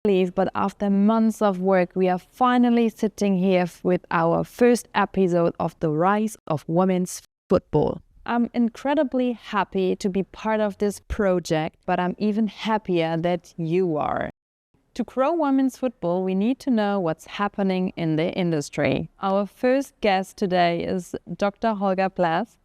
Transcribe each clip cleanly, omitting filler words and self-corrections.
believe, but after months of work, we are finally sitting here with our first episode of the rise of women's football. I'm incredibly happy to be part of this project, but I'm even happier that you are. To grow women's football, we need to know what's happening in the industry. Our first guest today is Dr. Holger Blask,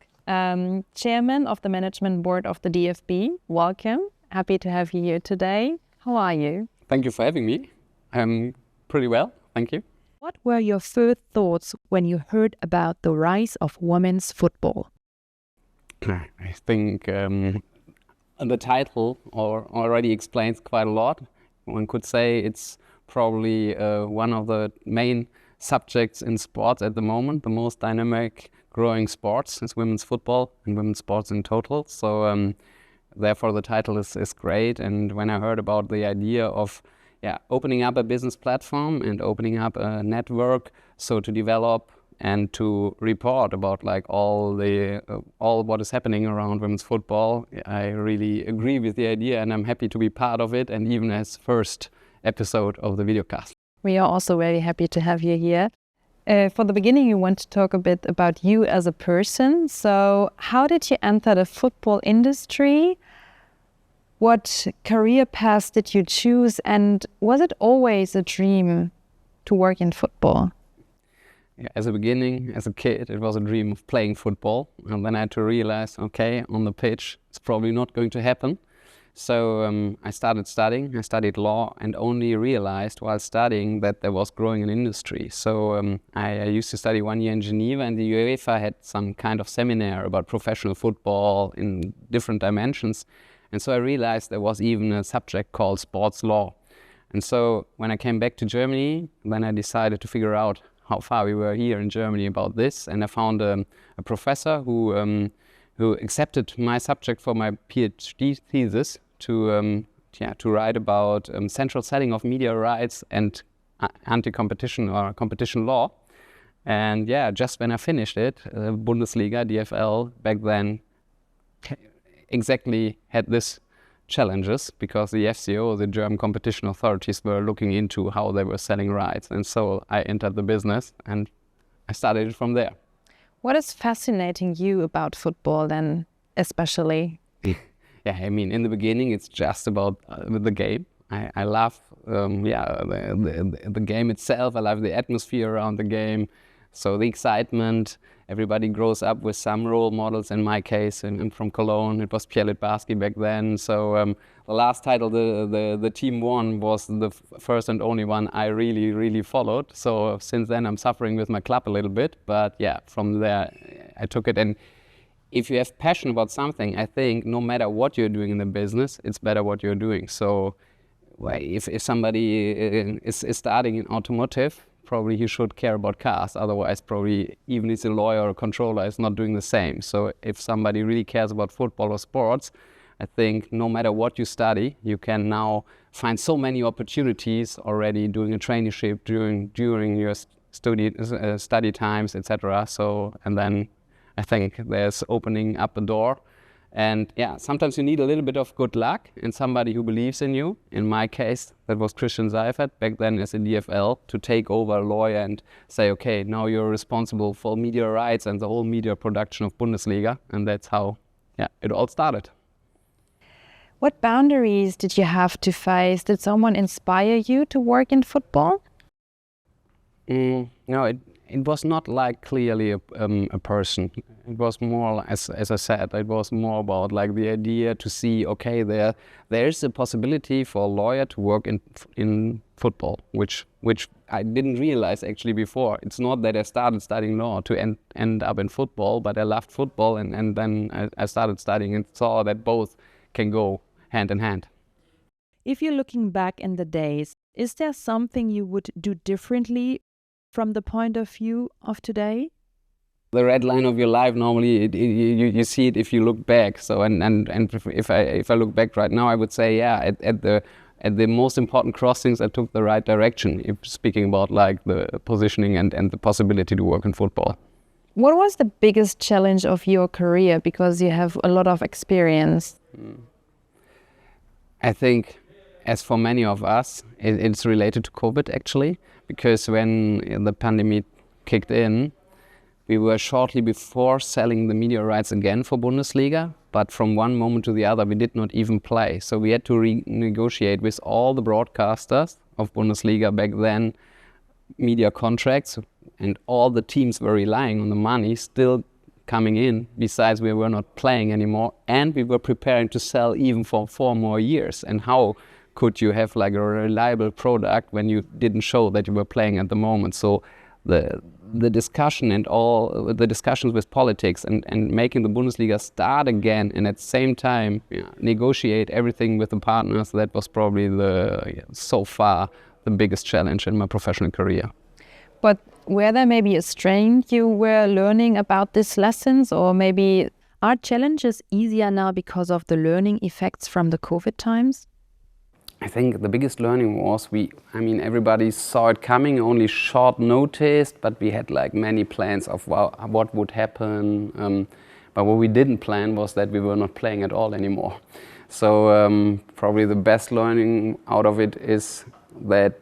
Chairman of the Management Board of the DFB. Welcome. Happy to have you here today. How are you? Thank you for having me. I'm pretty well, thank you. What were your first thoughts when you heard about the rise of women's football? I think the title already explains quite a lot. One could say it's probably one of the main subjects in sports at the moment. The most dynamic growing sports is women's football and women's sports in total. So therefore the title is great. And when I heard about the idea of opening up a business platform and opening up a network, so to develop and to report about like all what is happening around women's football, I really agree with the idea, and I'm happy to be part of it, and even as first episode of the videocast. We are also very happy to have you here. For the beginning, you want to talk a bit about you as a person. So how did you enter the football industry? What career path did you choose? And was it always a dream to work in football? As a beginning, as a kid, it was a dream of playing football. And then I had to realize, okay, on the pitch, it's probably not going to happen. So I started studying. I studied law and only realized while studying that there was growing an industry. So I used to study 1 year in Geneva, and the UEFA had some kind of seminar about professional football in different dimensions. And so I realized there was even a subject called sports law. And so when I came back to Germany, then I decided to figure out how far we were here in Germany about this. And I found a professor who accepted my subject for my PhD thesis to write about central setting of media rights and anti-competition or competition law. And just when I finished it, Bundesliga, DFL, back then exactly had this challenges, because the FCO, the German competition authorities, were looking into how they were selling rights. And so I entered the business and I started it from there. What is fascinating you about football then, especially? I mean, in the beginning, it's just about the game. I love the game itself. I love the atmosphere around the game. So the excitement, everybody grows up with some role models. In my case, and from Cologne, it was Pierre Littbarski back then. So the last title the team won was the first and only one I really followed. So since then, I'm suffering with my club a little bit. But from there, I took it. And if you have passion about something, I think no matter what you're doing in the business, it's better what you're doing. So if somebody is starting in automotive, probably he should care about cars. Otherwise, probably even if he's a lawyer or a controller, is not doing the same. So if somebody really cares about football or sports, I think no matter what you study, you can now find so many opportunities already doing a traineeship during your study times, etc. So, and then I think there's opening up a door. And sometimes you need a little bit of good luck and somebody who believes in you. In my case, that was Christian Seifert back then as a DFL, to take over a lawyer and say, okay, now you're responsible for media rights and the whole media production of Bundesliga. And that's how it all started. What boundaries did you have to face? Did someone inspire you to work in football? No, it was not like clearly a person. It was more, as I said, it was more about like the idea to see, okay, there is a possibility for a lawyer to work in football, which I didn't realize actually before. It's not that I started studying law to end up in football, but I loved football, and then I started studying and saw that both can go hand in hand. If you're looking back in the days, is there something you would do differently from the point of view of today? The red line of your life, normally you see it if you look back. So and if I look back right now, I would say at the most important crossings I took the right direction. If speaking about like the positioning and the possibility to work in football. What was the biggest challenge of your career, because you have a lot of experience? I think as for many of us, it's related to COVID actually, because when the pandemic kicked in, we were shortly before selling the media rights again for Bundesliga, but from one moment to the other, we did not even play. So we had to renegotiate with all the broadcasters of Bundesliga back then, media contracts, and all the teams were relying on the money still coming in. Besides, we were not playing anymore, and we were preparing to sell even for 4 more years. And how could you have like a reliable product when you didn't show that you were playing at the moment? So the discussion and all the discussions with politics and making the Bundesliga start again, and at the same time negotiate everything with the partners, that was probably so far the biggest challenge in my professional career. But were there maybe a strain you were learning about these lessons, or maybe are challenges easier now because of the learning effects from the COVID times? I think the biggest learning was everybody saw it coming, only short notice, but we had like many plans of what would happen. But what we didn't plan was that we were not playing at all anymore. So probably the best learning out of it is that,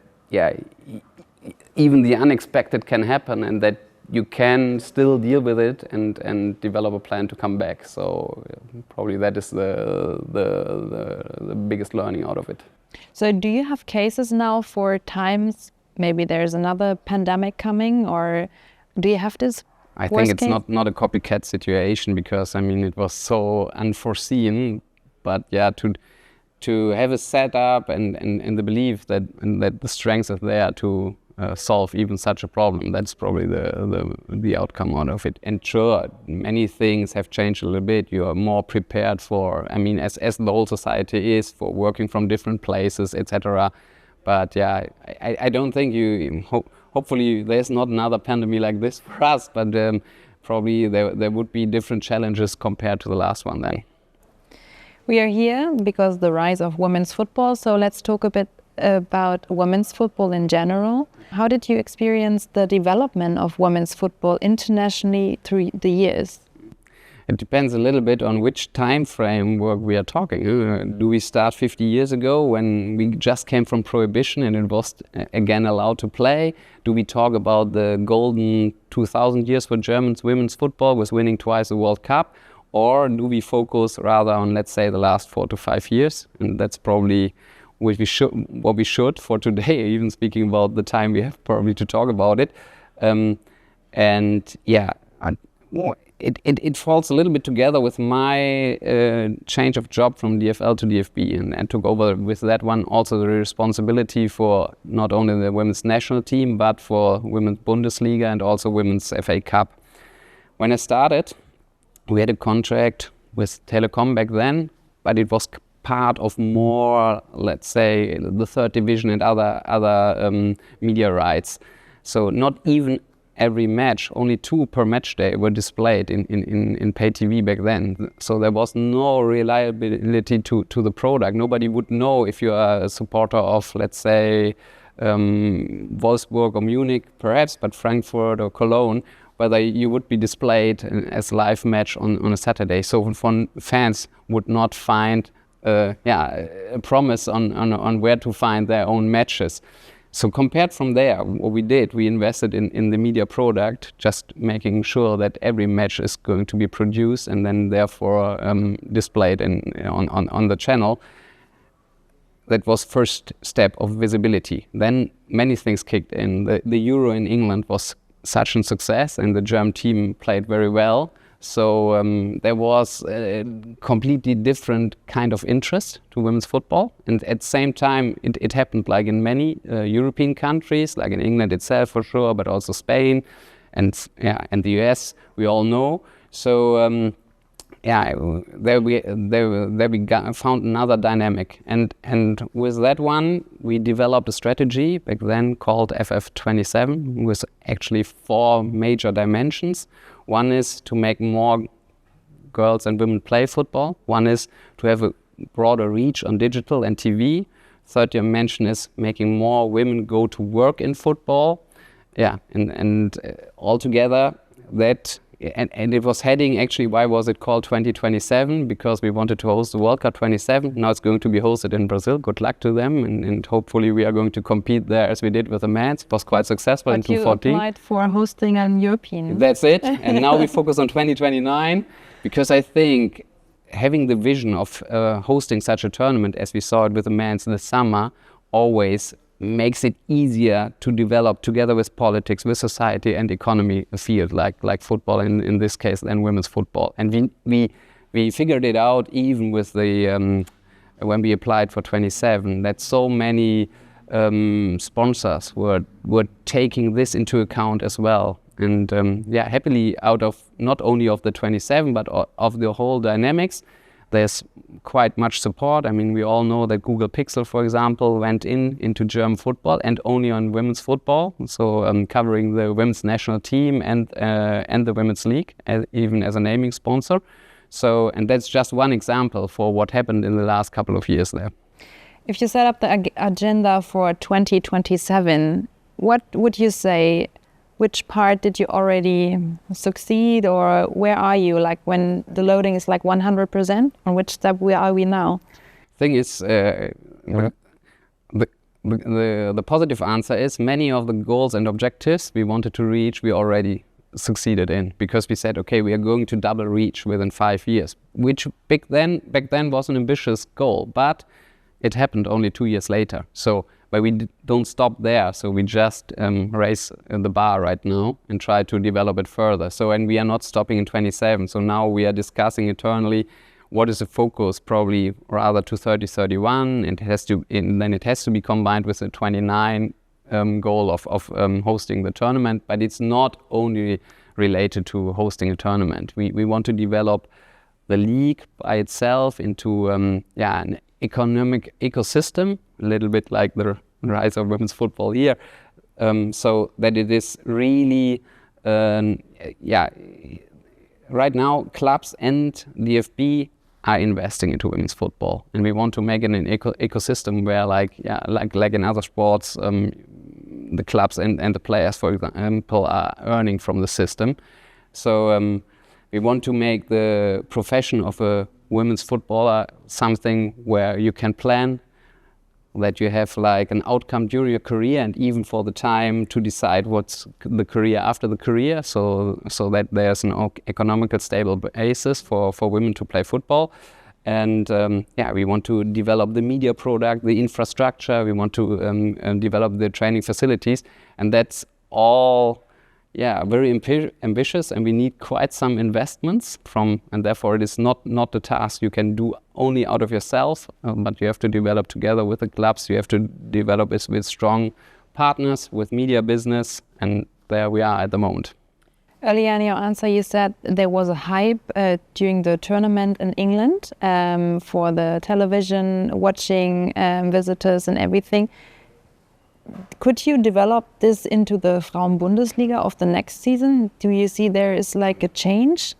even the unexpected can happen, and that you can still deal with it and develop a plan to come back. So probably that is the biggest learning out of it. So do you have cases now for times maybe there's another pandemic coming, or do you have this? I think it's not a copycat situation, because it was so unforeseen. But to have a setup and the belief that the strength is there to solve even such a problem, that's probably the outcome out of it. And sure, many things have changed a little bit. You are more prepared for, as the whole society is, for working from different places, etc. But I don't think hopefully there's not another pandemic like this for us, but probably there would be different challenges compared to the last one then. We are here because the rise of women's football, so let's talk a bit about women's football in general. How did you experience the development of women's football internationally through the years? It depends a little bit on which time framework we are talking. Do we start 50 years ago when we just came from prohibition and it was again allowed to play? Do we talk about the golden 2000 years for German women's football with winning twice the World Cup? Or do we focus rather on, let's say, the last 4 to 5 years? And that's probably what we should for today, even speaking about the time we have probably to talk about it. It falls a little bit together with my change of job from DFL to DFB, and took over with that one also the responsibility for not only the women's national team, but for women's Bundesliga and also women's FA Cup. When I started, we had a contract with Telecom back then, but it was part of more, let's say, the third division and other media rights. So not even every match, only 2 per match day were displayed in pay TV back then. So there was no reliability to the product. Nobody would know if you are a supporter of, let's say, Wolfsburg or Munich perhaps, but Frankfurt or Cologne, whether you would be displayed as live match on a Saturday. So fans would not find a promise on where to find their own matches. So compared from there, what we did, we invested in the media product, just making sure that every match is going to be produced and then therefore displayed on the channel. That was first step of visibility. Then many things kicked in. The Euro in England was such a success and the German team played very well. So there was a completely different kind of interest to women's football. And at the same time, it happened like in many European countries, like in England itself for sure, but also Spain and the US, we all know. So there we found another dynamic. And with that one, we developed a strategy back then called FF27 with actually 4 major dimensions. One is to make more girls and women play football. One is to have a broader reach on digital and TV. Third dimension is making more women go to work in football. And altogether that and it was heading, actually, why was it called 2027? Because we wanted to host the World Cup 27. Now it's going to be hosted in Brazil. Good luck to them, and hopefully we are going to compete there as we did with the men's. It was quite successful in 2014. But you applied for hosting an European. That's it. And now we focus on 2029, because I think having the vision of hosting such a tournament as we saw it with the men's in the summer always makes it easier to develop together with politics, with society and economy, a field like football in this case, than women's football. And we figured it out even with the when we applied for 27, that so many sponsors were taking this into account as well. And happily, out of not only of the 27 but of the whole dynamics, there's quite much support. I mean, we all know that Google Pixel, for example, went into German football and only on women's football, so covering the women's national team and the women's league, even as a naming sponsor. So, and that's just one example for what happened in the last couple of years there. If you set up the agenda for 2027, what would you say? Which part did you already succeed, or where are you? Like when the loading is like 100%, on which step are we now? Thing is, the positive answer is many of the goals and objectives we wanted to reach, we already succeeded in, because we said, okay, we are going to double reach within 5 years, which back then was an ambitious goal, but it happened only 2 years later. But we don't stop there, so we just raise the bar right now and try to develop it further. So, and we are not stopping in 27. So now we are discussing internally what is the focus, probably rather to 30-31, and then it has to be combined with the 29 goal of hosting the tournament. But it's not only related to hosting a tournament. We want to develop the league by itself into an economic ecosystem, a little bit like the rise of women's football here, so that it is really, right now clubs and DFB are investing into women's football, and we want to make it an ecosystem where, like in other sports, the clubs and the players, for example, are earning from the system. So we want to make the profession of a women's footballer something where you can plan, that you have like an outcome during your career and even for the time to decide what's the career after the career, so that there's an economical stable basis for women to play football. And we want to develop the media product, the infrastructure, we want to develop the training facilities, and that's all very ambitious, and we need quite some investments and therefore it is not the task you can do only out of yourself, but you have to develop together with the clubs, you have to develop it with strong partners, with media business, and there we are at the moment. Earlier in your answer you said there was a hype during the tournament in England for the television watching visitors and everything. Could you develop this into the Frauen-Bundesliga of the next season? Do you see there is like a change?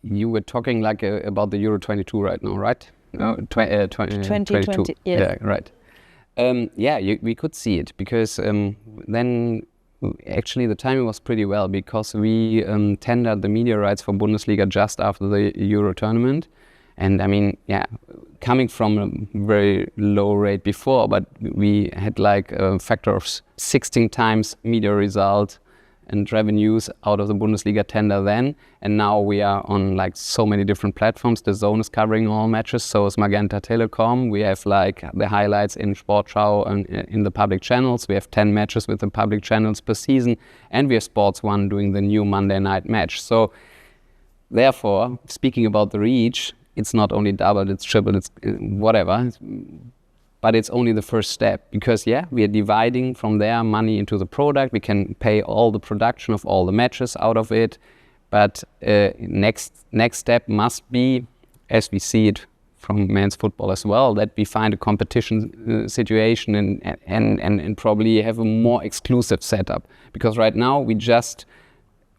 You were talking like about the Euro 22 right now, right? No, 2020, yes. Yeah, right. We could see it, because then actually the timing was pretty well, because we tendered the media rights for Bundesliga just after the Euro tournament. And I mean, coming from a very low rate before, but we had like a factor of 16 times media result and revenues out of the Bundesliga tender then. And now we are on like so many different platforms. The Zone is covering all matches, so is Magenta Telekom. We have like the highlights in Sportschau and in the public channels. We have 10 matches with the public channels per season. And we have Sports 1 doing the new Monday night match. So therefore, speaking about the reach, it's not only doubled, it's tripled, it's whatever, but it's only the first step, because we are dividing from there money into the product. We can pay all the production of all the matches out of it, but next step must be, as we see it from men's football as well, that we find a competition situation and probably have a more exclusive setup, because right now we just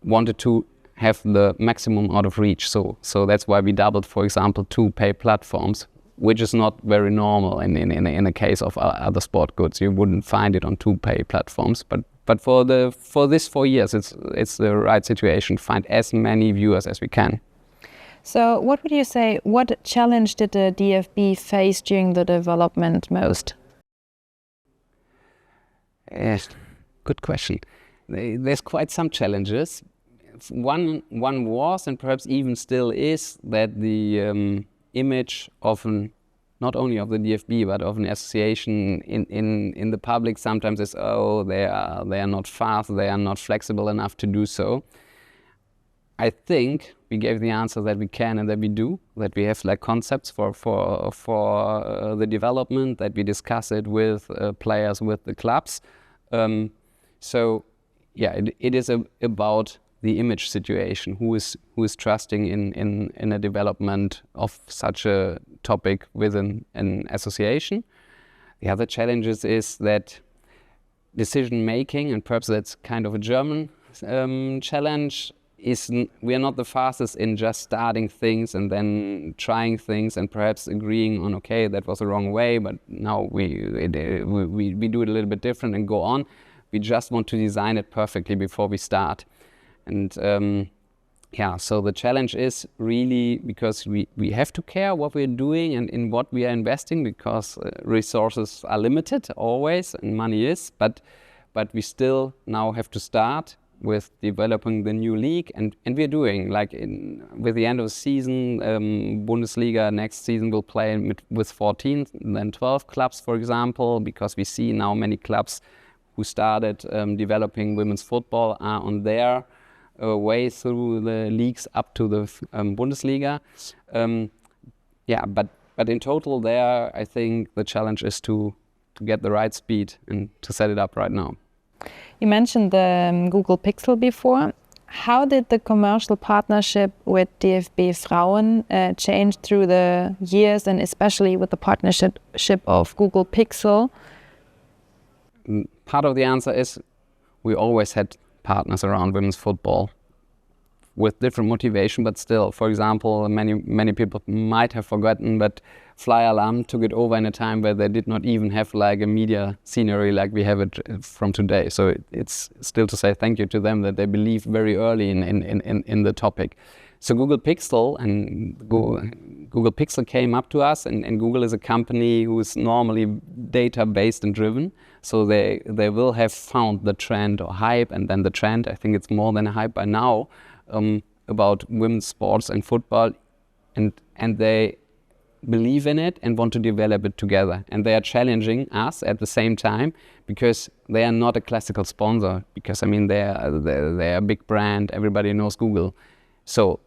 wanted to have the maximum out of reach. So that's why we doubled, for example, 2 pay platforms which is not very normal in a case of other sport goods. You wouldn't find it on 2-pay platforms, but for this 4 years, it's the right situation. Find as many viewers as we can. So what would you say, what challenge did the DFB face during the development most? Yes, good question. There's quite some challenges. One was, and perhaps even still is, that the image of not only of the DFB but of an association in the public sometimes is, oh, they are not fast, they are not flexible enough to do so. I think we gave the answer that we can and that we do, that we have like concepts for the development, that we discuss it with players, with the clubs. So yeah, it is about the image situation. Who is trusting in a development of such a topic within an association? The other challenges is that decision making, and perhaps that's kind of a German challenge, is we are not the fastest in just starting things and then trying things and perhaps agreeing on, okay, that was the wrong way, but now we do it a little bit different and go on. We just want to design it perfectly before we start. And yeah, so the challenge is really because we have to care what we're doing and in what we are investing, because resources are limited always and money is, but we still now have to start with developing the new league, and we're doing, like with the end of the season, Bundesliga next season will play with 14 and then 12 clubs, for example, because we see now many clubs who started developing women's football are on their way through the leagues up to the Bundesliga. Yeah, but in total there, I think the challenge is to get the right speed and to set it up right now. You mentioned the Google Pixel before. How did the commercial partnership with DFB Frauen change through the years, and especially with the partnership of Google Pixel? Part of the answer is we always had partners around women's football with different motivation, but still, for example, many people might have forgotten, but Fly Alarm took it over in a time where they did not even have like a media scenery like we have it from today. So it's still to say thank you to them that they believed very early in the topic. So Google Pixel came up to us, and Google is a company who is normally data-based and driven. So they will have found the trend or hype, and then the trend, I think it's more than a hype by now, about women's sports and football, and they believe in it and want to develop it together. And they are challenging us at the same time, because they are not a classical sponsor, because I mean they're a big brand, everybody knows Google. So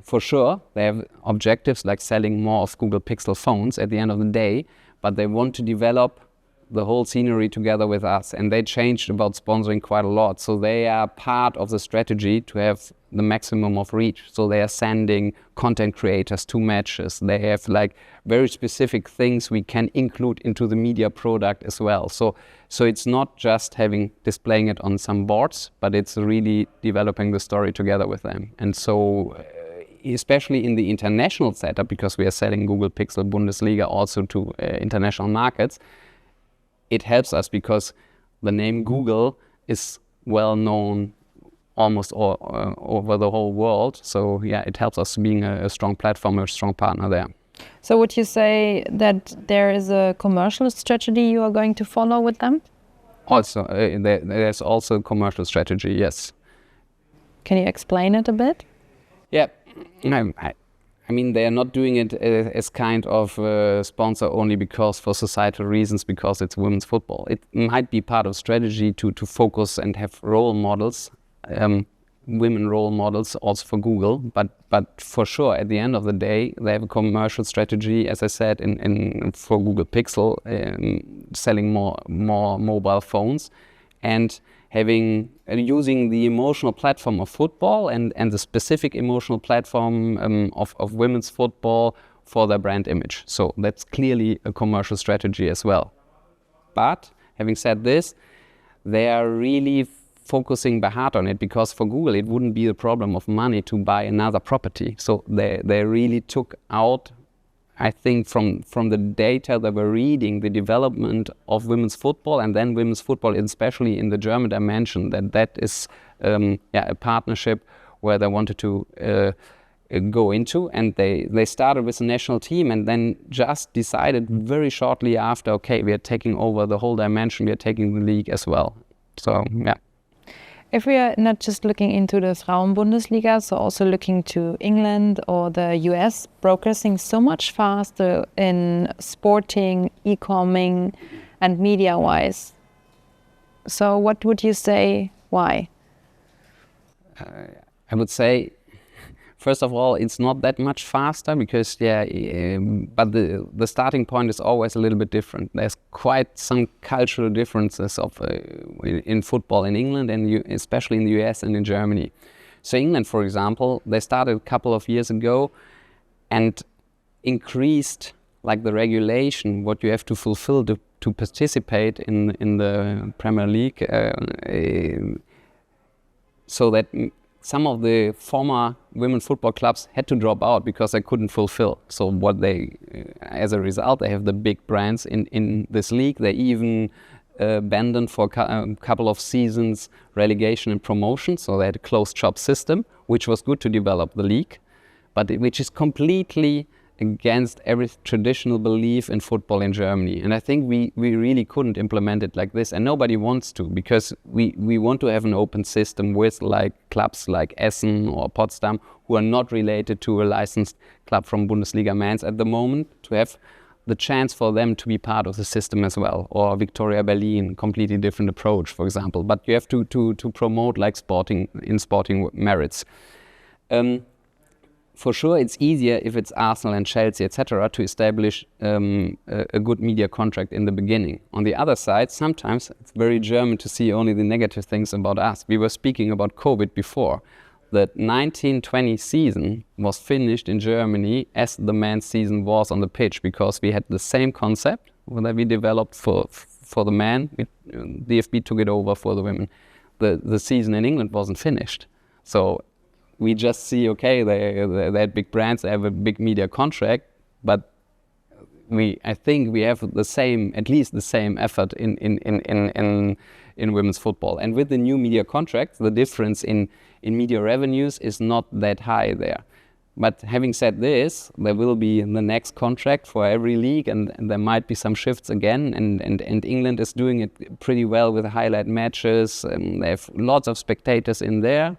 for sure they have objectives like selling more of Google Pixel phones at the end of the day, but they want to develop the whole scenery together with us, and they changed about sponsoring quite a lot. So they are part of the strategy to have the maximum of reach. So they are sending content creators to matches. They have like very specific things we can include into the media product as well. So it's not just displaying it on some boards, but it's really developing the story together with them. And so especially in the international setup, because we are selling Google Pixel Bundesliga also to international markets, it helps us because the name Google is well known almost over the whole world. So yeah, it helps us being a strong platform, a strong partner there. So would you say that there is a commercial strategy you are going to follow with them? Also, there's also a commercial strategy, yes. Can you explain it a bit? Yeah, I mean, they are not doing it as kind of sponsor only because for societal reasons, because it's women's football. It might be part of strategy to focus and have role models, women role models also for Google. But for sure, at the end of the day, they have a commercial strategy, as I said, for Google Pixel, selling more mobile phones, and using the emotional platform of football and the specific emotional platform of women's football for their brand image. So that's clearly a commercial strategy as well. But having said this, they are really focusing by heart on it, because for Google it wouldn't be a problem of money to buy another property. So they really took out, I think from the data that we're reading, the development of women's football and then women's football, especially in the German dimension, that is a partnership where they wanted to go into, and they started with the national team and then just decided very shortly after, okay, we are taking over the whole dimension, we are taking the league as well. So yeah. If we are not just looking into the Frauen-Bundesliga, so also looking to England or the US, progressing so much faster in sporting, e-commerce and media-wise. So what would you say, why? I would say, first of all, it's not that much faster because, but the starting point is always a little bit different. There's quite some cultural differences in football in England and especially in the US and in Germany. So England, for example, they started a couple of years ago and increased like the regulation, what you have to fulfill to participate in the Premier League, so that some of the former women's football clubs had to drop out because they couldn't fulfill. So what they, as a result, they have the big brands in this league. They even abandoned for a couple of seasons relegation and promotion. So they had a closed shop system, which was good to develop the league, but which is completely against every traditional belief in football in Germany. And I think we really couldn't implement it like this, and nobody wants to, because we want to have an open system with like clubs like Essen or Potsdam who are not related to a licensed club from Bundesliga Men's at the moment, to have the chance for them to be part of the system as well. Or Victoria Berlin, completely different approach, for example. But you have to promote like sporting merits. For sure, it's easier if it's Arsenal and Chelsea, etc., to establish a good media contract in the beginning. On the other side, sometimes it's very German to see only the negative things about us. We were speaking about COVID before. The 1920 season was finished in Germany as the men's season was on the pitch, because we had the same concept that we developed for the men. DFB took it over for the women. The season in England wasn't finished. So we just see, okay, they had big brands, they have a big media contract, but I think we have at least the same effort in women's football. And with the new media contracts, the difference in media revenues is not that high there. But having said this, there will be the next contract for every league, and there might be some shifts again. And England is doing it pretty well with highlight matches. They have lots of spectators in there.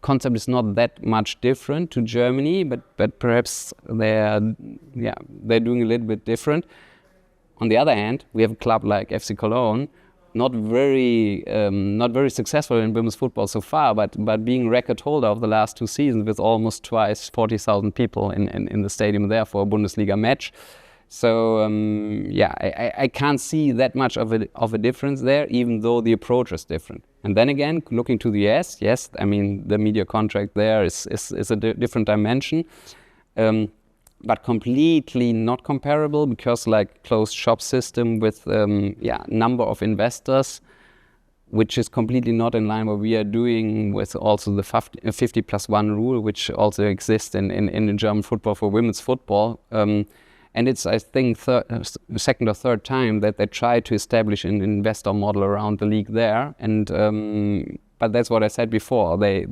Concept is not that much different to Germany, but perhaps they're doing a little bit different. On the other hand, we have a club like FC Cologne, not very successful in women's football so far, but being record holder of the last 2 seasons with almost twice 40,000 people in the stadium there for a Bundesliga match. So I can't see that much of a difference there, even though the approach is different. And then again, looking to the US, yes, I mean the media contract there is a different dimension, but completely not comparable, because like closed shop system with number of investors, which is completely not in line what we are doing with also the 50+1 rule, which also exists in German football for women's football. And it's, I think, second or third time that they try to establish an investor model around the league there. And but that's what I said before. They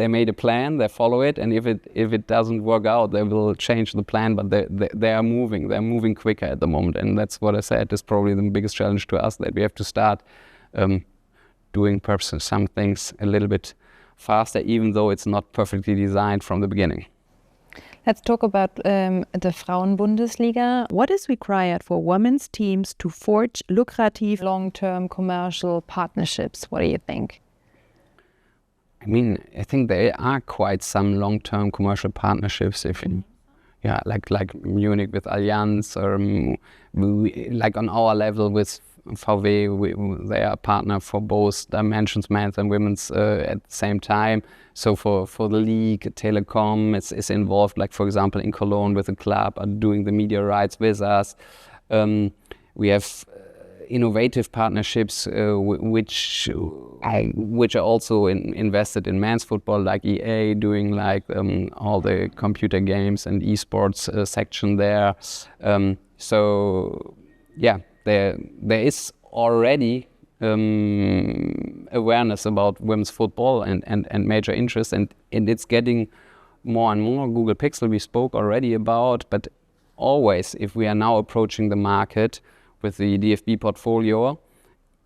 made a plan, they follow it, and if it doesn't work out, they will change the plan. But they are moving. They're moving quicker at the moment, and that's what I said is probably the biggest challenge to us, that we have to start doing perhaps some things a little bit faster, even though it's not perfectly designed from the beginning. Let's talk about the Frauen-Bundesliga. What is required for women's teams to forge lucrative long-term commercial partnerships? What do you think? I mean, I think there are quite some long-term commercial partnerships. Like Munich with Allianz, or like on our level with VW, they are a partner for both dimensions, men's and women's, at the same time. So for the league, Telekom is involved, like for example in Cologne with a club, are doing the media rights with us. We have innovative partnerships which are also invested in men's football, like EA doing like all the computer games and esports section there. So yeah, there is already awareness about women's football and major interest, and it's getting more and more. Google Pixel we spoke already about, but always if we are now approaching the market with the DFB portfolio,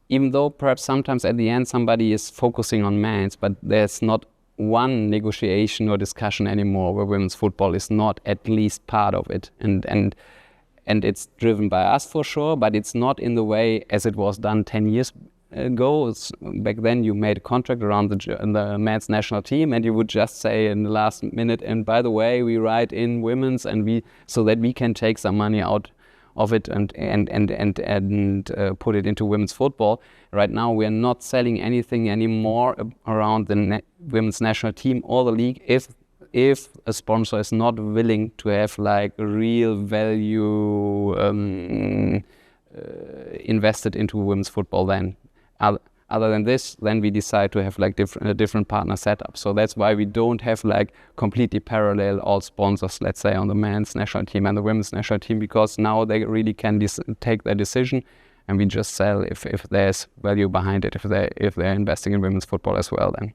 even though perhaps sometimes at the end somebody is focusing on men's, but there's not one negotiation or discussion anymore where women's football is not at least part of it. And it's driven by us for sure, but it's not in the way as it was done 10 years ago. Back then you made a contract around the men's national team and you would just say in the last minute, and by the way, we write in women's and so that we can take some money out of it and put it into women's football. Right now we are not selling anything anymore around the women's national team or the league if a sponsor is not willing to have like real value invested into women's football. Then other than this, then we decide to have like a different partner setup. So that's why we don't have like completely parallel all sponsors, let's say, on the men's national team and the women's national team, because now they really can take their decision, and we just sell if there's value behind it, if they're investing in women's football as well. Then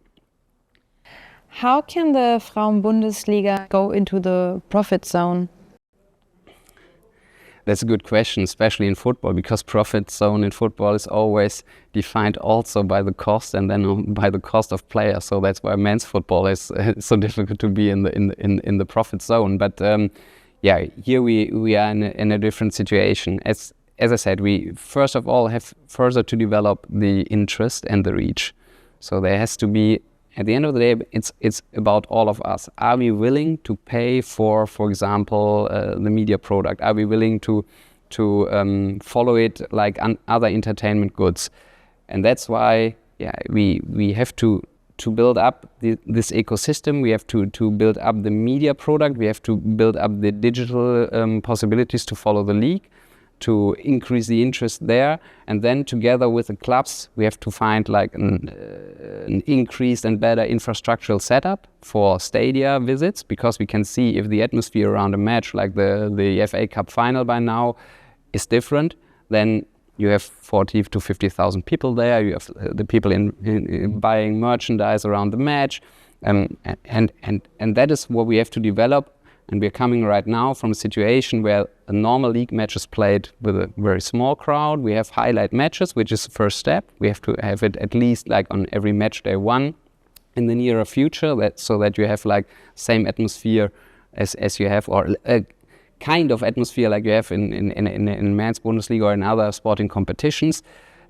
how can the Frauen-Bundesliga go into the profit zone? That's a good question, especially in football, because profit zone in football is always defined also by the cost and then by the cost of players. So that's why men's football is so difficult to be in the profit zone. But yeah, here we are in a different situation. As I said, we first of all have further to develop the interest and the reach. So there has to be, at the end of the day, it's about all of us. Are we willing to pay for example, the media product? Are we willing to follow it like other entertainment goods? And that's why, yeah, we have to build up this ecosystem. We have to build up the media product. We have to build up the digital possibilities to follow the league, to increase the interest there, and then together with the clubs we have to find like an increased and better infrastructural setup for stadia visits, because we can see if the atmosphere around a match like the FA Cup final by now is different, then you have 40 to 50,000 people there, you have the people in buying merchandise around the match, and that is what we have to develop. And we're coming right now from a situation where a normal league match is played with a very small crowd. We have highlight matches, which is the first step. We have to have it at least like on every match day one in the nearer future, so that you have like same atmosphere as you have, or a kind of atmosphere like you have in men's Bundesliga or in other sporting competitions.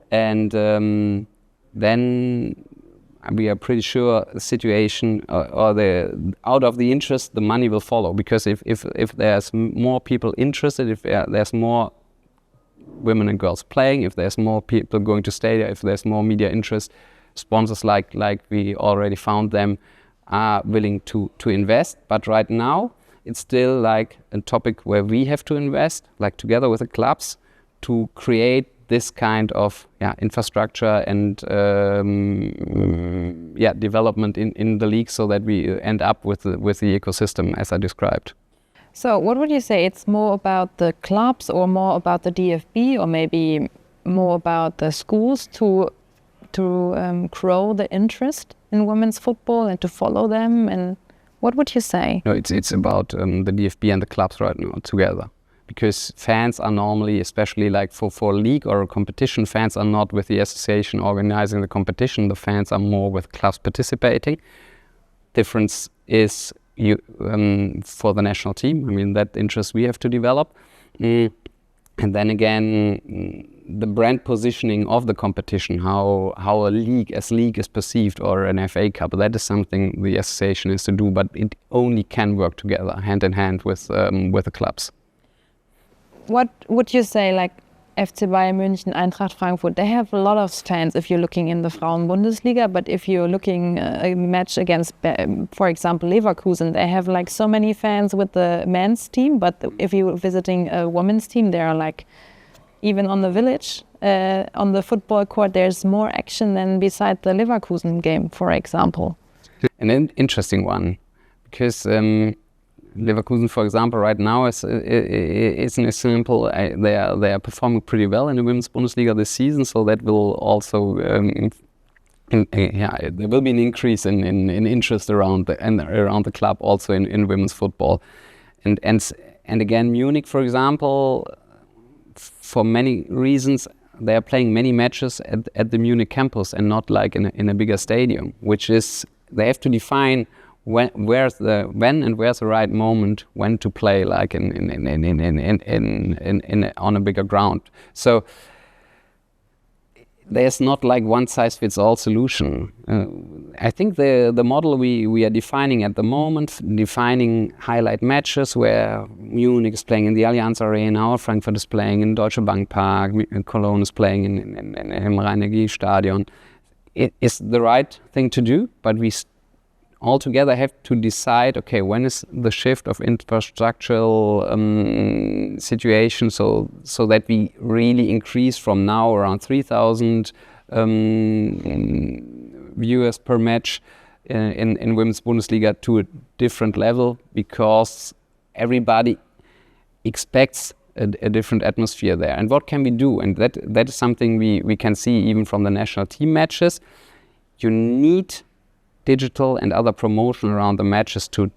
And then we are pretty sure the situation or the out of the interest, the money will follow. Because if there's more people interested, if there's more women and girls playing, if there's more people going to stadia, if there's more media interest, sponsors like we already found them are willing to invest. But right now it's still like a topic where we have to invest, like together with the clubs, to create this kind of infrastructure and development in the league, so that we end up with the ecosystem as I described. So what would you say? It's more about the clubs, or more about the DFB, or maybe more about the schools to grow the interest in women's football and to follow them? And what would you say? No, it's about the DFB and the clubs right now together. Because fans are normally, especially like for a league or a competition, fans are not with the association organizing the competition. The fans are more with clubs participating. Difference is for the national team. I mean, that interest we have to develop. And then again, the brand positioning of the competition, how a league is perceived, or an FA Cup, that is something the association has to do, but it only can work together, hand in hand with the clubs. What would you say, like FC Bayern München, Eintracht Frankfurt, they have a lot of fans if you're looking in the Frauen-Bundesliga, but if you're looking a match against, for example, Leverkusen, they have like so many fans with the men's team, but if you're visiting a women's team, they are like, even on the village, on the football court there's more action than beside the Leverkusen game, for example? An interesting one, because Leverkusen, for example, right now is an example. They are performing pretty well in the Women's Bundesliga this season, so that will also there will be an increase in interest around the club also in women's football, and again Munich, for example, for many reasons they are playing many matches at the Munich campus and not like in a bigger stadium, which is they have to define where's the right moment when to play like on a bigger ground. So there's not like one size fits all solution. I think the model we are defining at the moment, defining highlight matches where Munich is playing in the Allianz Arena, or Frankfurt is playing in Deutsche Bank Park, Cologne is playing in Rhein-Neckar-Stadion, it is the right thing to do, but we all together have to decide, okay, when is the shift of infrastructural situation so that we really increase from now around 3,000 viewers per match in Women's Bundesliga to a different level, because everybody expects a different atmosphere there. And what can we do? And that is something we can see even from the national team matches. You need digital and other promotion around the matches to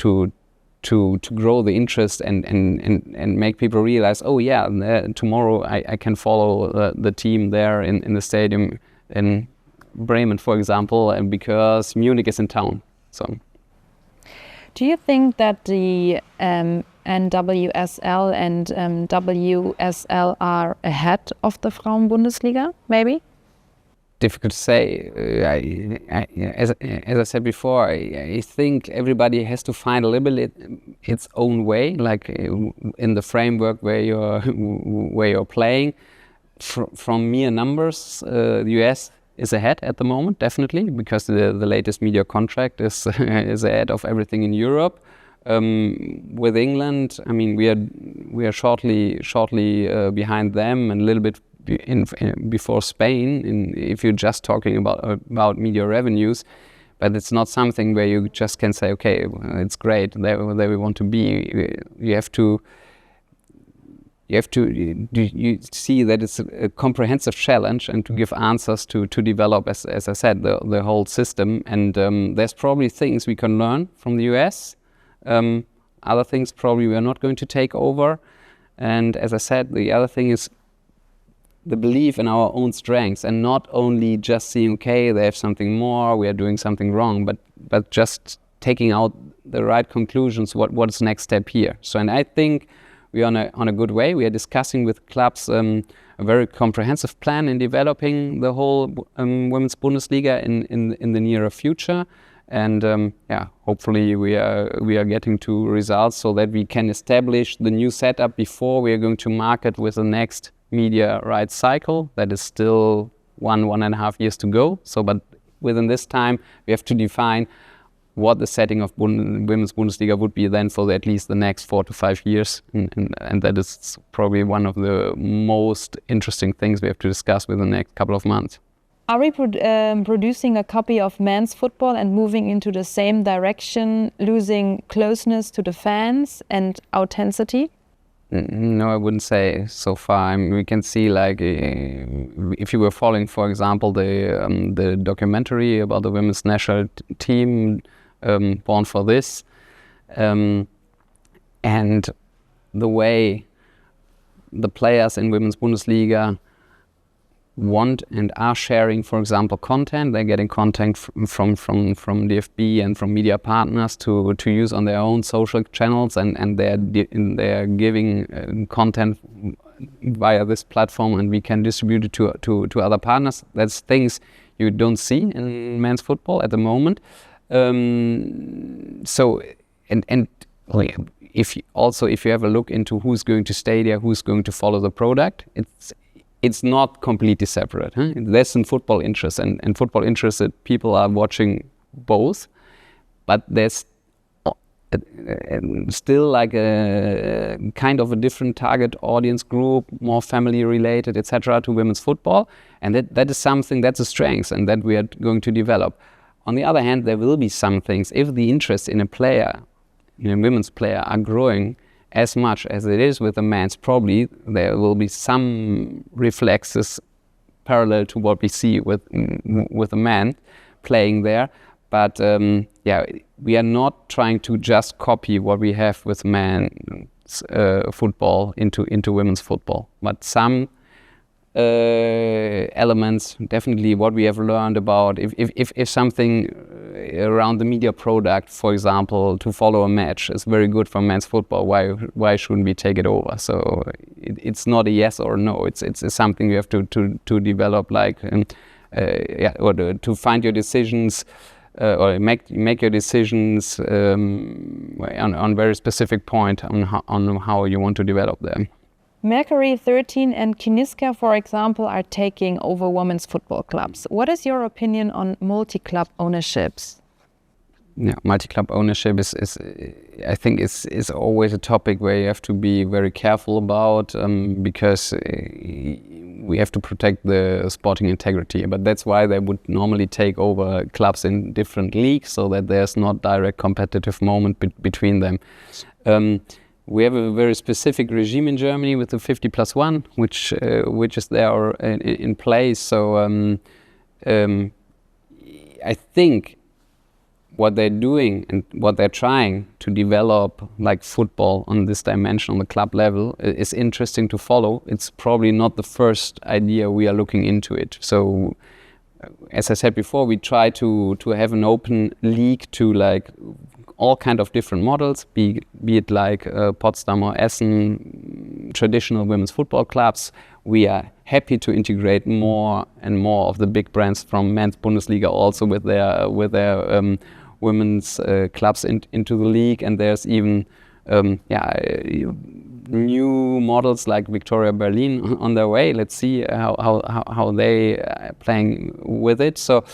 grow the interest and make people realize, oh yeah, tomorrow I can follow the team there in the stadium in Bremen, for example, and because Munich is in town. So, do you think that the NWSL and WSL are ahead of the Frauen-Bundesliga, maybe? Difficult to say. As I said before, I think everybody has to find a little bit its own way, like in the framework where you're playing. From mere numbers, the US is ahead at the moment, definitely, because the latest media contract is ahead of everything in Europe. With England, I mean, we are shortly behind them, and a little bit before Spain, if you're just talking about media revenues, but it's not something where you just can say, okay, it's great, there we want to be. You see that it's a comprehensive challenge, and to give answers to develop, as I said, the whole system. And there's probably things we can learn from the US. Other things probably we are not going to take over. And as I said, the other thing is the belief in our own strengths, and not only just seeing, okay, they have something more, we are doing something wrong, but just taking out the right conclusions, what's next step here. So, and I think we are on a good way. We are discussing with clubs a very comprehensive plan in developing the whole Women's Bundesliga in the nearer future. And hopefully we are getting to results so that we can establish the new setup before we are going to market with the next media rights cycle. That is still 1.5 years to go. So, but within this time, we have to define what the setting of Women's Bundesliga would be then for at least the next 4 to 5 years. And that is probably one of the most interesting things we have to discuss within the next couple of months. Are we producing a copy of men's football and moving into the same direction, losing closeness to the fans and authenticity? No, I wouldn't say so far. I mean, we can see, like, if you were following, for example, the documentary about the women's national team, Born for This, and the way the players in Women's Bundesliga want and are sharing, for example, content. They're getting content from DFB and from media partners to use on their own social channels, and they're giving content via this platform, and we can distribute it to other partners. That's things you don't see in men's football at the moment. So if you have a look into who's going to stay there, who's going to follow the product, it's not completely separate. There's some football interest, and football interested people are watching both, but there's still like a kind of a different target audience group, more family related, etc., to women's football, and that is something that's a strength and that we are going to develop. On the other hand, there will be some things, if the interest in a player, in a women's player, are growing as much as it is with the men's, probably there will be some reflexes parallel to what we see with the men playing there. But we are not trying to just copy what we have with men's football into women's football. But some elements, definitely what we have learned about, if something around the media product, for example, to follow a match is very good for men's football, why shouldn't we take it over? So it's not a yes or no. It's something you have to develop, like or to find your decisions. Or make your decisions on very specific point on how you want to develop them. Mercury 13 and Kiniska, for example, are taking over women's football clubs. What is your opinion on multi-club ownerships? Yeah, multi-club ownership is I think is always a topic where you have to be very careful about, because we have to protect the sporting integrity. But that's why they would normally take over clubs in different leagues, so that there's not direct competitive moment between them. We have a very specific regime in Germany with the 50+1, which is there in place. So I think what they're doing and what they're trying to develop, like football on this dimension on the club level, is interesting to follow. It's probably not the first idea we are looking into it. So as I said before, we try to have an open league to like all kind of different models, be it like Potsdam or Essen, traditional women's football clubs. We are happy to integrate more and more of the big brands from men's Bundesliga also with their women's clubs into the league, and there's even new models like Victoria Berlin on their way. Let's see how they are playing with it. So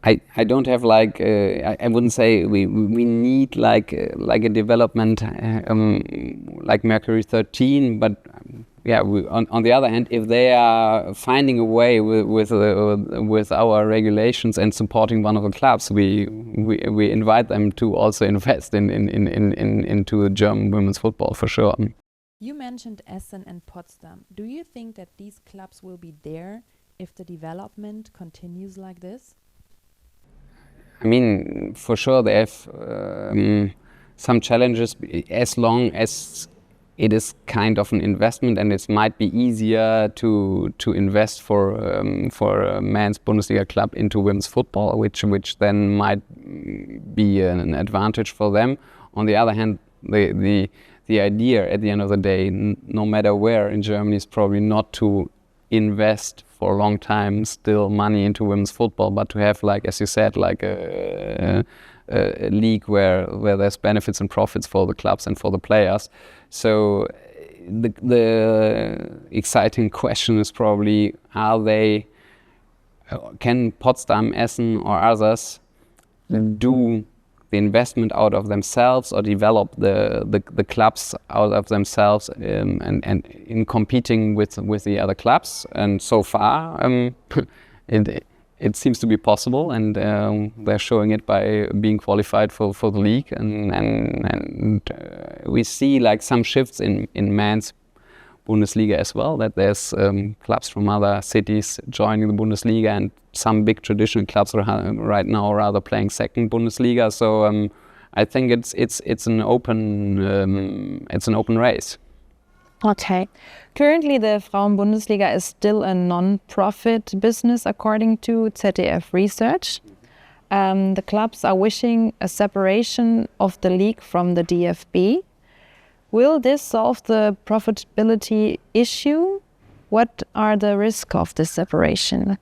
I don't have like I wouldn't say we need like a development like Mercury 13, but on the other hand, if they are finding a way with our regulations and supporting one of the clubs, we invite them to also invest into German women's football for sure. You mentioned Essen and Potsdam. Do you think that these clubs will be there if the development continues like this? I mean, for sure they have some challenges, as long as it is kind of an investment, and it might be easier to invest for a men's Bundesliga club into women's football, which then might be an advantage for them. On the other hand, the idea at the end of the day, no matter where in Germany, is probably not to invest for a long time still money into women's football, but to have, like as you said, like a league where there's benefits and profits for the clubs and for the players. So the exciting question is probably, can Potsdam, Essen or others do the investment out of themselves, or develop the clubs out of themselves, and in competing with the other clubs? And so far it seems to be possible, and they're showing it by being qualified for the league, and we see like some shifts in men's Bundesliga as well, that there's clubs from other cities joining the Bundesliga, and some big traditional clubs are right now rather playing second Bundesliga. So I think it's an open race. Okay. Currently, the Frauen-Bundesliga is still a non-profit business, according to ZDF research. The clubs are wishing a separation of the league from the DFB. Will this solve the profitability issue? What are the risks of this separation?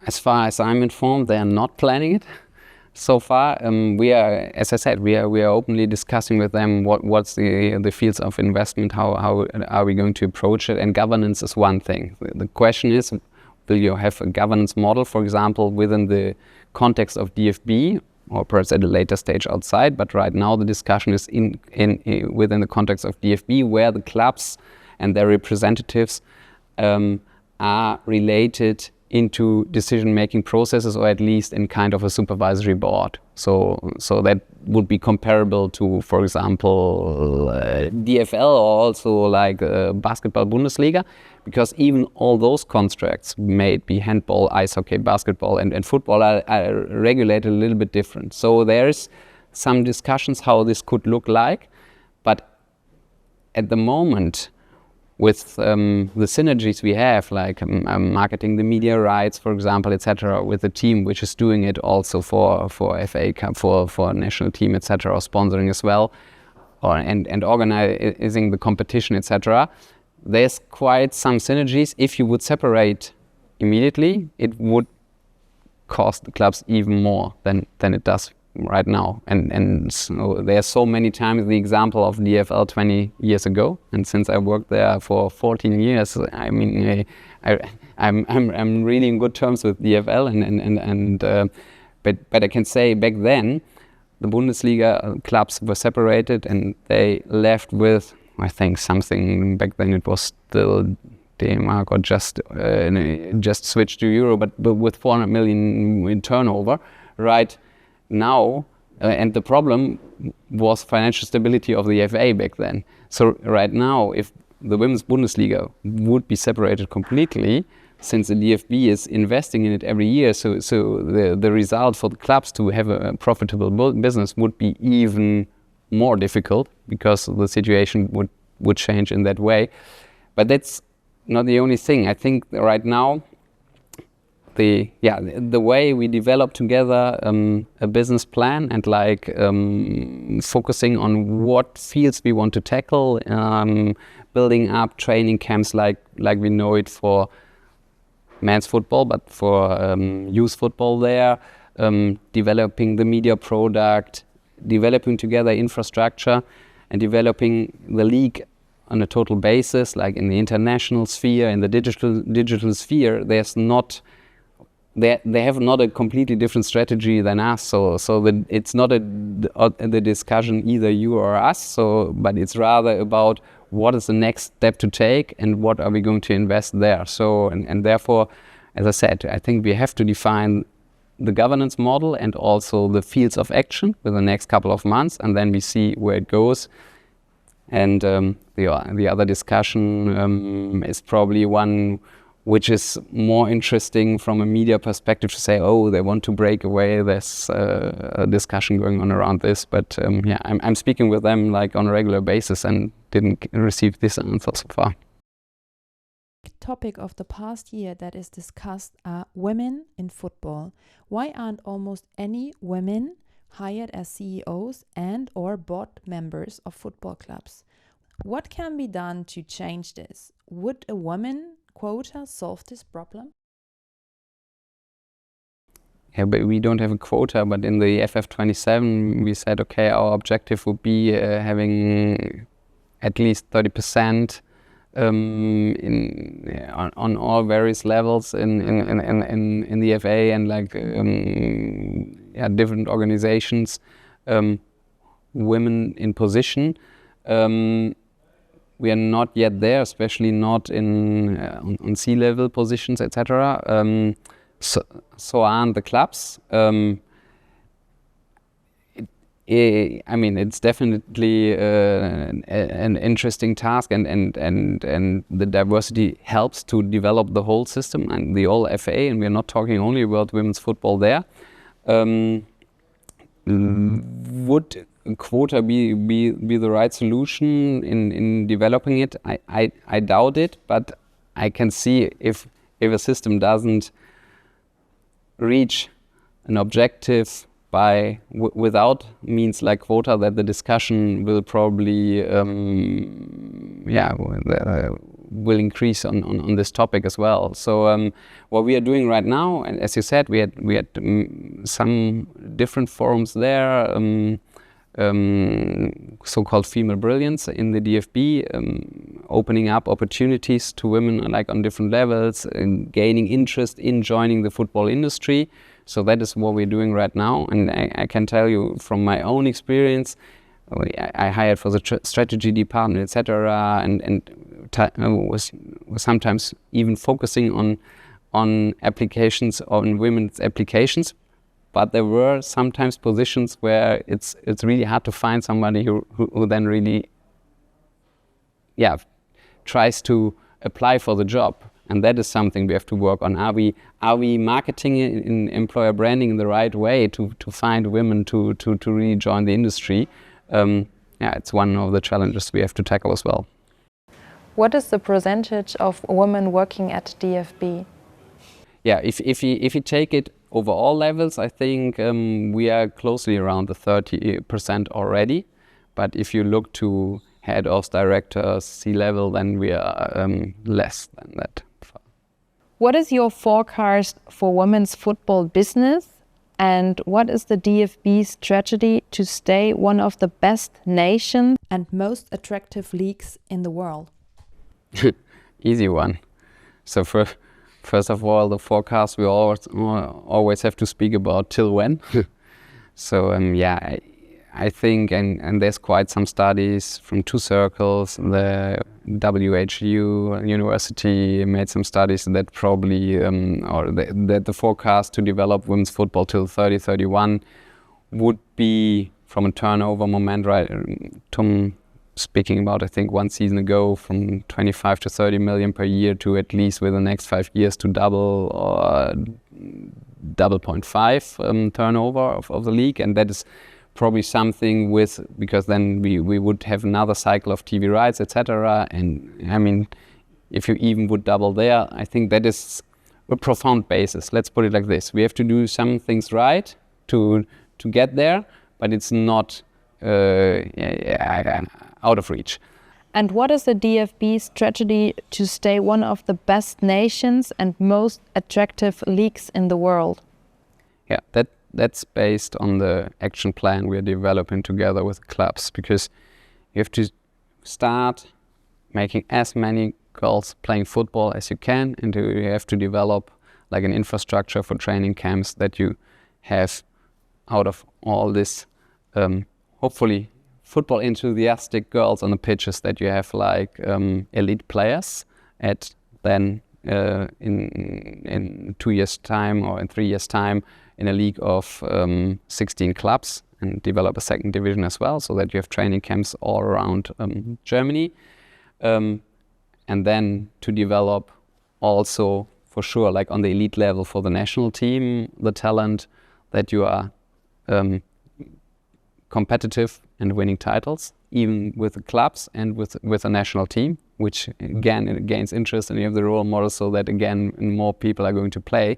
As far as I'm informed, they are not planning it. So far, we are, as I said, we are openly discussing with them what's the fields of investment, how are we going to approach it, and governance is one thing. The question is, will you have a governance model, for example, within the context of DFB, or perhaps at a later stage outside. But right now the discussion is within the context of DFB, where the clubs and their representatives are related into decision-making processes, or at least in kind of a supervisory board. So that would be comparable to, for example, DFL, or also like basketball Bundesliga, because even all those constructs, may it be handball, ice hockey, basketball, and football, are regulated a little bit different. So there's some discussions how this could look like, but at the moment, with the synergies we have, like marketing the media rights, for example, etc., with the team which is doing it also for FA Cup, for national team, etc., or sponsoring as well, and organizing the competition, etc., there's quite some synergies. If you would separate immediately, it would cost the clubs even more than it does right now, and so there's so many times the example of DFL 20 years ago, and since I worked there for 14 years, I mean, I'm really in good terms with DFL, but I can say back then the Bundesliga clubs were separated, and they left with, I think, something back then it was still Denmark, or just switched to Euro, but with 400 million in turnover right now, and the problem was financial stability of the FA back then. So right now, if the Women's Bundesliga would be separated completely, since the DFB is investing in it every year, so the result for the clubs to have a profitable business would be even more difficult, because the situation would change in that way. But that's not the only thing. I think right now, the way we develop together a business plan, and like focusing on what fields we want to tackle, building up training camps like we know it for men's football, but for youth football there, developing the media product, developing together infrastructure, and developing the league on a total basis, like in the international sphere, in the digital sphere. They have not a completely different strategy than us, so it's not the discussion either you or us, but it's rather about what is the next step to take and what are we going to invest there. So and therefore, as I said, I think we have to define the governance model and also the fields of action for the next couple of months, and then we see where it goes. And the other discussion is probably one which is more interesting from a media perspective, to say, oh, they want to break away. There's a discussion going on around this, but I'm speaking with them like on a regular basis and didn't receive this answer so far. Topic of the past year that is discussed are women in football. Why aren't almost any women hired as CEOs and or board members of football clubs? What can be done to change this? Would a woman quota solve this problem? Yeah, but we don't have a quota, but in the FF27 we said, okay, our objective would be having at least 30% on all various levels in the FA, and like different organizations, women in position. We are not yet there, especially not on C-level positions, etc. So aren't the clubs. I mean, it's definitely an interesting task, and the diversity helps to develop the whole system and the whole FA. And we're not talking only about women's football there. Would quota be the right solution in developing it? I doubt it, but I can see if a system doesn't reach an objective without means like quota, that the discussion will probably will increase on this topic as well. So what we are doing right now, and as you said, we had some different forums there, so-called female brilliance in the DFB, opening up opportunities to women like on different levels, and gaining interest in joining the football industry. So that is what we're doing right now. And I can tell you from my own experience, I hired for the strategy department, etc., and was sometimes even focusing on applications, on women's applications. But there were sometimes positions where it's really hard to find somebody who then really tries to apply for the job. And that is something we have to work on. Are we marketing in employer branding in the right way to find women to really join the industry? It's one of the challenges we have to tackle as well. What is the percentage of women working at DFB? Yeah, if you take it over all levels, I think we are closely around the 30% already. But if you look to head of directors, C-level, then we are less than that. What is your forecast for women's football business? And what is the DFB strategy to stay one of the best nations and most attractive leagues in the world? Easy one. So first of all, the forecast we always have to speak about till when. So I think, and there's quite some studies from two circles. The WHU University made some studies that probably, that the forecast to develop women's football till 2031 would be from a turnover moment, right? Tom speaking about, I think, one season ago, from 25 to 30 million per year to at least within the next 5 years to double or 0.5 turnover of the league. And that is probably something because then we would have another cycle of TV rights, etc. And I mean, if you even would double there, I think that is a profound basis. Let's put it like this. We have to do some things right to get there, but it's not out of reach. And what is the DFB strategy to stay one of the best nations and most attractive leagues in the world? Yeah, that's based on the action plan we're developing together with clubs, because you have to start making as many girls playing football as you can, and you have to develop like an infrastructure for training camps that you have out of all this hopefully football enthusiastic girls on the pitches, that you have like elite players at then in 2 years' time or in 3 years' time in a league of 16 clubs, and develop a second division as well, so that you have training camps all around Germany. And then to develop also, for sure, like on the elite level for the national team, the talent that you are competitive and winning titles, even with the clubs and with a national team, which again it gains interest, and you have the role model, so that again more people are going to play.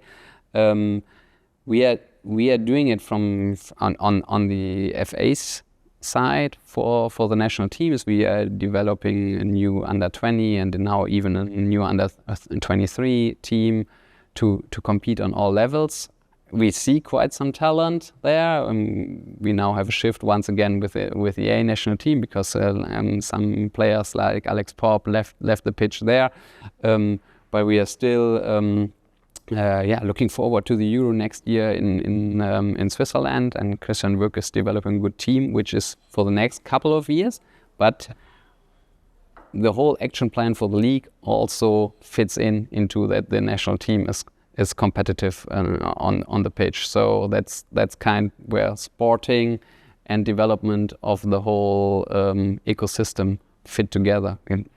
We are doing it on the FA's side for the national teams. We are developing a new under 20 and now even a new under 23 team to compete on all levels. We see quite some talent there. We now have a shift once again with the A national team, because some players like Alex Popp left the pitch there. But we are still looking forward to the Euro next year in Switzerland, and Christian Wöck is developing a good team, which is for the next couple of years. But the whole action plan for the league also fits into that the national team is competitive on the pitch. So that's kind where sporting and development of the whole ecosystem fit together. And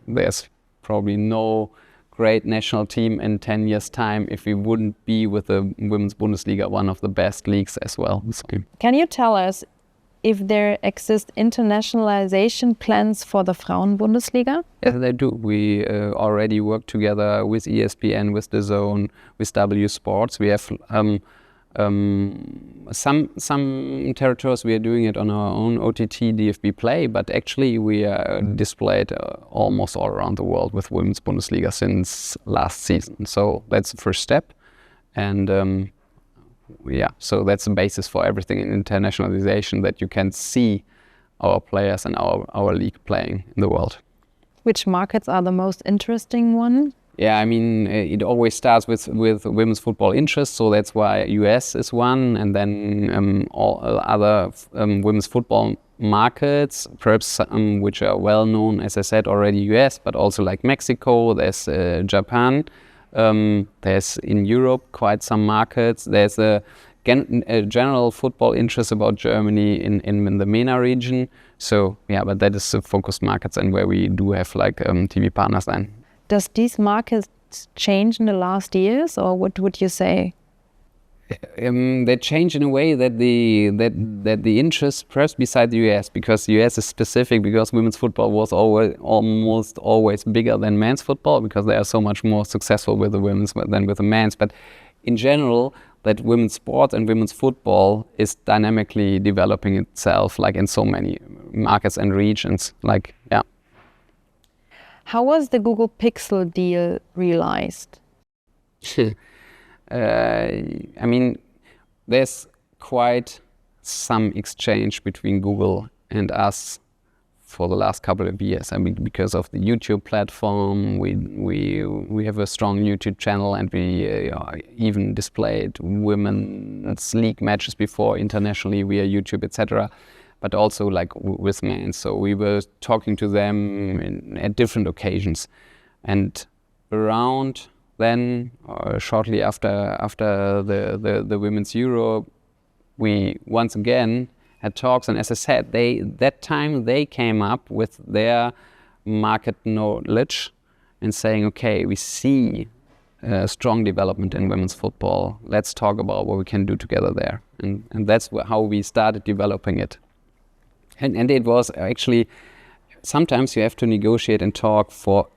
there's probably no great national team in 10 years' time if we wouldn't be with the Women's Bundesliga, one of the best leagues as well. So. Can you tell us if there exist internationalization plans for the Frauen-Bundesliga? Yes, they do. We already work together with ESPN, with DAZN, with W Sports. We have some territories we are doing it on our own OTT DFB Play, but actually we are displayed almost all around the world with Women's Bundesliga since last season. So that's the first step, and so that's the basis for everything in internationalization, that you can see our players and our league playing in the world. Which markets are the most interesting one Yeah, I mean, it always starts with women's football interest, so that's why US is one, and then all other women's football markets, perhaps which are well known, as I said already, US, but also like Mexico, there's Japan, there's in Europe quite some markets, there's a general football interest about Germany in the MENA region, so yeah, but that is the focused markets and where we do have like TV partners then. Does these markets change in the last years, or what would you say? They change in a way that the interest, perhaps beside the US, because the US is specific, because women's football was almost always bigger than men's football, because they are so much more successful with the women's than with the men's. But in general, that women's sport and women's football is dynamically developing itself, like in so many markets and regions. Like, yeah. How was the Google Pixel deal realized? I mean, there's quite some exchange between Google and us for the last couple of years. I mean, because of the YouTube platform, we have a strong YouTube channel, and we even displayed women's league matches before internationally via YouTube, etc. But also like with men. So we were talking to them at different occasions, and around then, shortly after the Women's Euro, we once again had talks, and as I said, that time they came up with their market knowledge and saying, okay, we see strong development in women's football. Let's talk about what we can do together there, and that's how we started developing it. And it was actually, sometimes you have to negotiate and talk for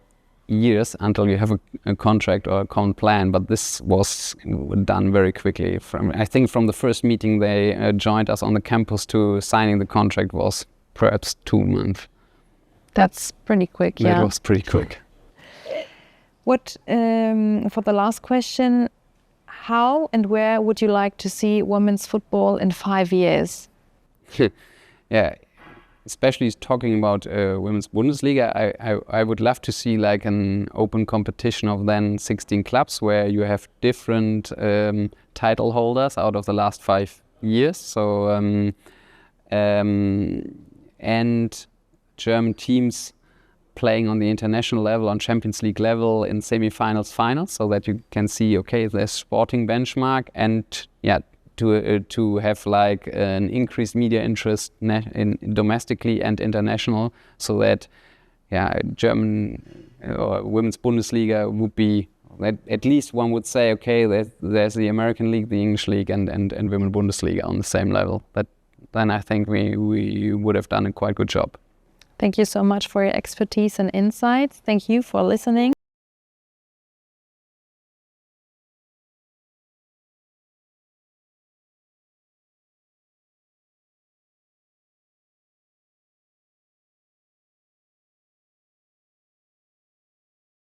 years until you have a contract or a common plan, but this was done very quickly. I think from the first meeting they joined us on the campus to signing the contract was perhaps 2 months. That's pretty quick, yeah. That was pretty quick. What, for the last question, how and where would you like to see women's football in 5 years? Yeah. Especially talking about women's Bundesliga, I would love to see like an open competition of then 16 clubs where you have different title holders out of the last 5 years. So and German teams playing on the international level, on Champions League level, in semi-finals, finals, so that you can see, okay, there's sporting benchmark, and yeah, to have like an increased media interest in domestically and international, so that German or women's Bundesliga would be at least one would say, okay, there's the American League, the English League, and women's Bundesliga on the same level. But then I think we would have done a quite good job. Thank you so much for your expertise and insights. Thank you for listening.